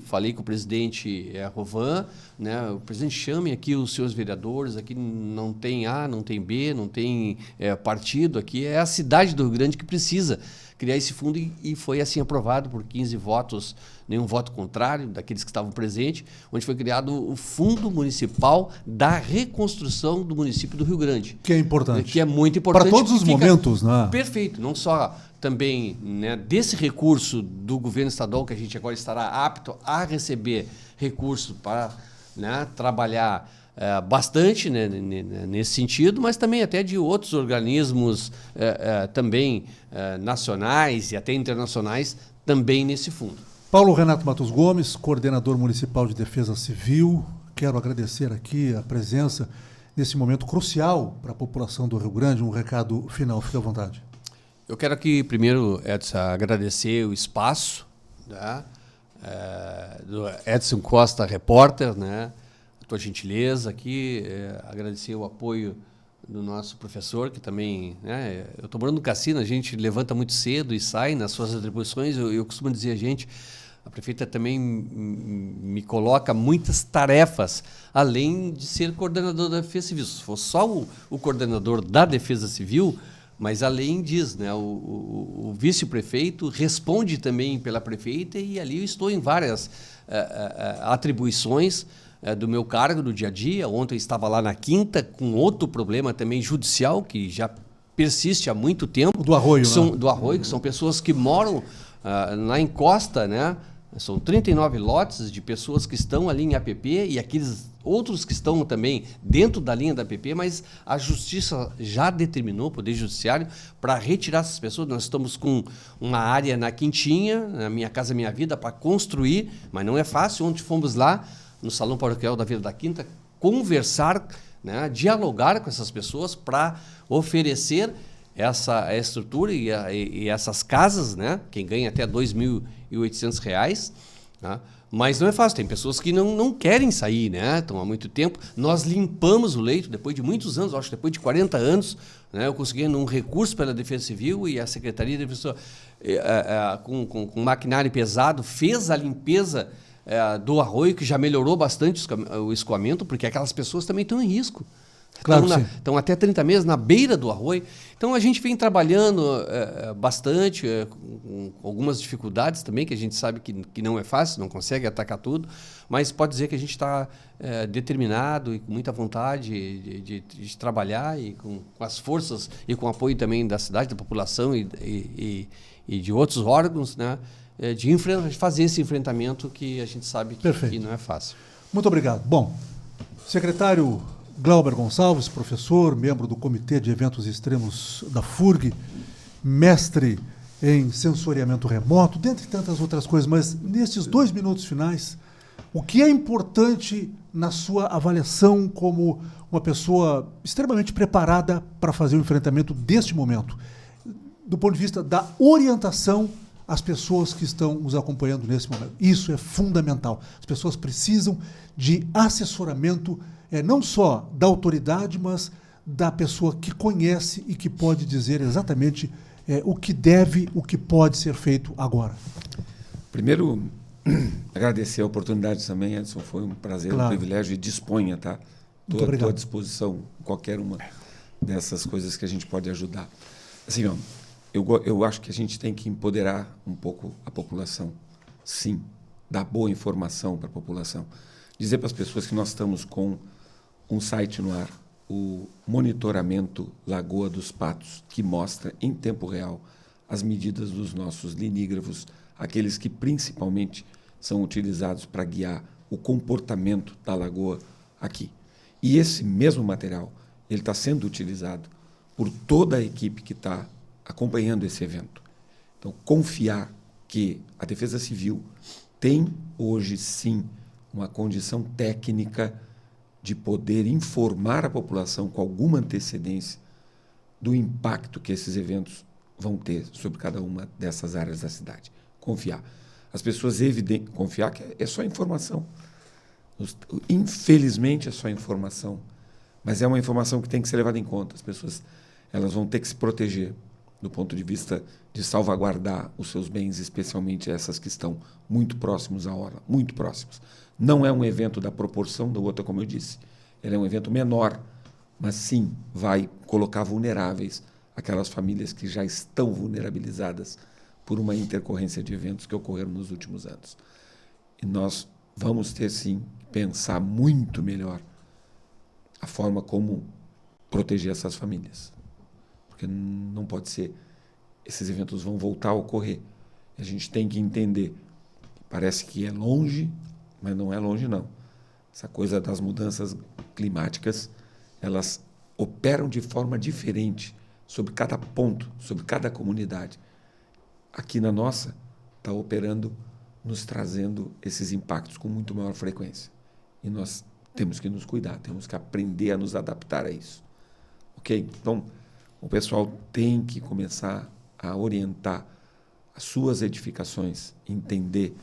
Falei com o presidente Rovan, né, o presidente chame aqui os seus vereadores, aqui não tem A, não tem B, não tem partido, aqui é a cidade do Rio Grande que precisa criar esse fundo e foi assim aprovado por 15 votos, nenhum voto contrário daqueles que estavam presentes, onde foi criado o Fundo Municipal da Reconstrução do município do Rio Grande. Que é importante. Que é muito importante. Para todos os momentos, né? Perfeito, não só também, né, desse recurso do governo estadual, que a gente agora estará apto a receber recurso para, né, trabalhar bastante, né, nesse sentido, mas também até de outros organismos também nacionais e até internacionais também nesse fundo. Paulo Renato Matos Gomes, coordenador municipal de Defesa Civil, quero agradecer aqui a presença nesse momento crucial para a população do Rio Grande. Um recado final, fique à vontade. Eu quero aqui primeiro, Edson, agradecer o espaço, né, do Edson Costa, repórter, né, a tua gentileza aqui, agradecer o apoio do nosso professor, que também, né, eu estou morando no Cassino, a gente levanta muito cedo e sai nas suas atribuições, eu costumo dizer a gente, a prefeita também me coloca muitas tarefas, além de ser coordenador da Defesa Civil. Se fosse só o coordenador da Defesa Civil, mas além disso, né, o vice-prefeito responde também pela prefeita e ali eu estou em várias atribuições do meu cargo do dia a dia. Ontem eu estava lá na Quinta com outro problema também judicial que já persiste há muito tempo. Do Arroio, né? Do Arroio, que são pessoas que moram na encosta, né? São 39 lotes de pessoas que estão ali em APP e aqueles outros que estão também dentro da linha da APP, mas a Justiça já determinou, o Poder Judiciário, para retirar essas pessoas. Nós estamos com uma área na Quintinha, na Minha Casa Minha Vida, para construir, mas não é fácil. Ontem fomos lá, no Salão Paroquial da Vila da Quinta, conversar, né, dialogar com essas pessoas para oferecer essa estrutura e essas casas, né? Quem ganha até R$ 2.800, né? Mas não é fácil, tem pessoas que não querem sair, né? Estão há muito tempo. Nós limpamos o leito depois de muitos anos, acho que depois de 40 anos, né? Eu consegui um recurso pela Defesa Civil e a Secretaria de Defesa com maquinário pesado fez a limpeza do Arroio, que já melhorou bastante o escoamento, porque aquelas pessoas também estão em risco. Claro, estão até 30 meses na beira do Arroio. Então, a gente vem trabalhando bastante, com algumas dificuldades também, que a gente sabe que não é fácil, não consegue atacar tudo, mas pode dizer que a gente está determinado e com muita vontade de trabalhar e com as forças e com o apoio também da cidade, da população e de outros órgãos, né, de fazer esse enfrentamento que a gente sabe que não é fácil. Muito obrigado. Bom, secretário Glauber Gonçalves, professor, membro do Comitê de Eventos Extremos da FURG, mestre em sensoriamento remoto, dentre tantas outras coisas, mas nesses 2 minutos finais, o que é importante na sua avaliação como uma pessoa extremamente preparada para fazer o enfrentamento deste momento, do ponto de vista da orientação às pessoas que estão nos acompanhando nesse momento? Isso é fundamental. As pessoas precisam de assessoramento, não só da autoridade, mas da pessoa que conhece e que pode dizer exatamente o que deve, o que pode ser feito agora. Primeiro, agradecer a oportunidade também, Edson. Foi um prazer, um privilégio, e disponha, tá? Estou à disposição, qualquer uma dessas coisas que a gente pode ajudar. Assim, ó, eu acho que a gente tem que empoderar um pouco a população, sim, dar boa informação para a população. Dizer para as pessoas que nós estamos com um site no ar, o Monitoramento Lagoa dos Patos, que mostra em tempo real as medidas dos nossos linígrafos, aqueles que principalmente são utilizados para guiar o comportamento da lagoa aqui. E esse mesmo material, ele está sendo utilizado por toda a equipe que está acompanhando esse evento. Então, confiar que a Defesa Civil tem hoje, sim, uma condição técnica de poder informar a população com alguma antecedência do impacto que esses eventos vão ter sobre cada uma dessas áreas da cidade. Confiar. As pessoas confiar que é só informação. Infelizmente é só informação, mas é uma informação que tem que ser levada em conta. As pessoas elas vão ter que se proteger, do ponto de vista de salvaguardar os seus bens, especialmente essas que estão muito próximos à hora, muito próximos. Não é um evento da proporção do outro, como eu disse. Ele é um evento menor, mas sim vai colocar vulneráveis aquelas famílias que já estão vulnerabilizadas por uma intercorrência de eventos que ocorreram nos últimos anos. E nós vamos ter, sim, que pensar muito melhor a forma como proteger essas famílias. Porque não pode ser, esses eventos vão voltar a ocorrer. A gente tem que entender, parece que é longe, mas não é longe não. Essa coisa das mudanças climáticas, elas operam de forma diferente sobre cada ponto, sobre cada comunidade. Aqui na nossa, está operando, nos trazendo esses impactos com muito maior frequência. E nós temos que nos cuidar, temos que aprender a nos adaptar a isso. Ok? Então, o pessoal tem que começar a orientar as suas edificações, entender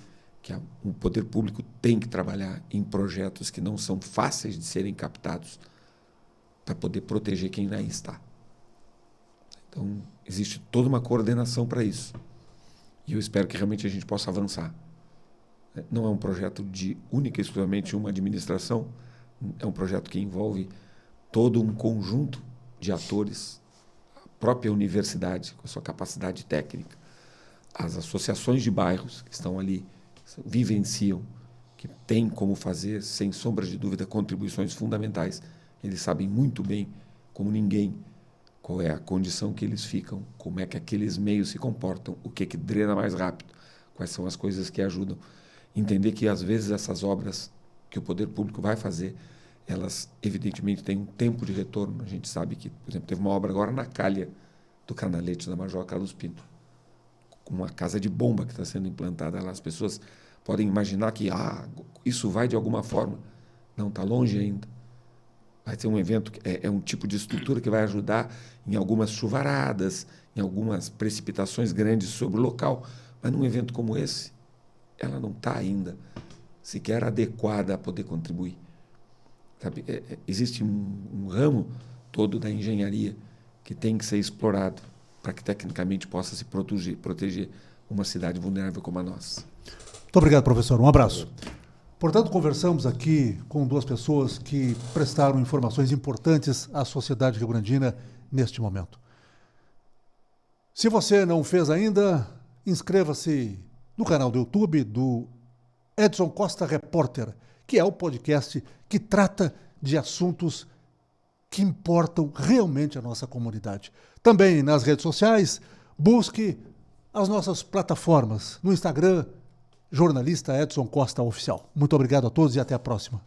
que o poder público tem que trabalhar em projetos que não são fáceis de serem captados para poder proteger quem aí está. Então, existe toda uma coordenação para isso. E eu espero que realmente a gente possa avançar. Não é um projeto de única e exclusivamente uma administração, é um projeto que envolve todo um conjunto de atores, a própria universidade, com a sua capacidade técnica, as associações de bairros que estão ali, vivenciam, que têm como fazer, sem sombra de dúvida, contribuições fundamentais. Eles sabem muito bem, como ninguém, qual é a condição que eles ficam, como é que aqueles meios se comportam, o que drena mais rápido, quais são as coisas que ajudam. Entender que, às vezes, essas obras que o poder público vai fazer, elas, evidentemente, têm um tempo de retorno. A gente sabe que, por exemplo, teve uma obra agora na calha do Canalete, da Major Carlos Pinto, com uma casa de bomba que está sendo implantada lá. As pessoas podem imaginar que isso vai de alguma forma. Não, está longe ainda. Vai ter um evento, é um tipo de estrutura que vai ajudar em algumas chuvaradas, em algumas precipitações grandes sobre o local, mas num evento como esse, ela não está ainda sequer adequada a poder contribuir. Sabe? Existe um ramo todo da engenharia que tem que ser explorado para que tecnicamente possa se proteger uma cidade vulnerável como a nossa. Muito obrigado, professor. Um abraço. Portanto, conversamos aqui com duas pessoas que prestaram informações importantes à sociedade rio-grandina neste momento. Se você não fez ainda, inscreva-se no canal do YouTube do Edson Costa Repórter, que é o podcast que trata de assuntos que importam realmente à nossa comunidade. Também nas redes sociais, busque as nossas plataformas no Instagram, jornalista Edson Costa Oficial. Muito obrigado a todos e até a próxima.